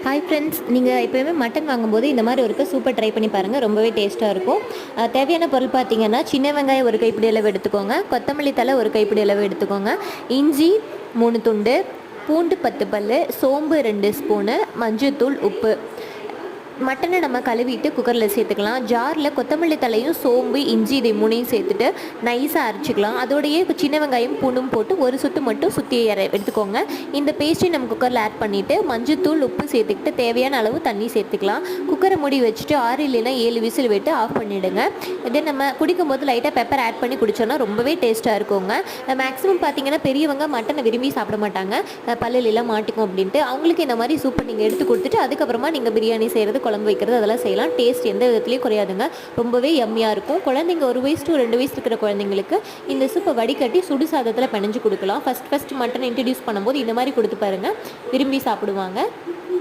Hi friends, நீங்கள் எப்போயுமே mutton வாங்கும்போது இந்த மாதிரி ஒருக்க சூப்பர் ட்ரை பண்ணி பாருங்கள். ரொம்பவே டேஸ்ட்டாக இருக்கும். தேவையான பொருள் பார்த்தீங்கன்னா, சின்ன வெங்காயம் ஒரு கைப்பிடி அளவு எடுத்துக்கோங்க, கொத்தமல்லி தழை ஒரு கைப்பிடி அளவு எடுத்துக்கோங்க, இஞ்சி 3 துண்டு, பூண்டு 10 பல், சோம்பு 2 ஸ்பூனு, மஞ்சள்தூள், உப்பு. மட்டனை நம்ம கழுவிட்டு குக்கரில் சேர்த்துக்கலாம். ஜாரில் கொத்தமல்லி தலையும் சோம்பு இஞ்சி இதை மூணையும் சேர்த்துட்டு நைஸாக அரைச்சிக்கலாம். அதோடையே சின்ன வெங்காயம் பூண்டும் போட்டு ஒரு சுட்டு மட்டும் சுற்றி எடுத்துக்கோங்க. இந்த பேஸ்ட்டையும் நம்ம குக்கரில் ஆட் பண்ணிவிட்டு மஞ்சத்தூள் உப்பு சேர்த்துக்கிட்டு தேவையான அளவு தண்ணி சேர்த்துக்கலாம். குக்கரை மூடி வச்சுட்டு 6 இல்லைன்னா 7 விசில் விட்டு ஆஃப் பண்ணிவிடுங்க. இதே நம்ம குடிக்கும்போது லைட்டாக பெப்பர் ஆட் பண்ணி குடித்தோன்னா ரொம்பவே டேஸ்ட்டாக இருக்குங்க. மேக்ஸிமம் பார்த்தீங்கன்னா பெரியவங்க மட்டனை விரும்பி சாப்பிட மாட்டாங்க, பல்லுலாம் மாட்டிக்கும் அப்படின்ட்டு. அவங்களுக்கு இந்த மாதிரி சூப்பர் நீங்கள் எடுத்து கொடுத்துட்டு அதுக்கப்புறமா நீங்கள் பிரியாணி செய்கிறது, குழம்பு வைக்கிறது அதெல்லாம் செய்யலாம். டேஸ்ட் எந்த விதத்துலையும் குறையாதுங்க. ரொம்பவே யம்மியாக இருக்கும். குழந்தைங்க 1 வயசு to 2 வயசு இருக்கிற குழந்தைங்களுக்கு இந்த சூப்பை வடிகட்டி சுடு சாதத்தில் பிணைஞ்சு கொடுக்கலாம். ஃபஸ்ட் மட்டன் இன்ட்ரடியூஸ் பண்ணும்போது இந்த மாதிரி கொடுத்து பாருங்கள், விரும்பி சாப்பிடுவாங்க.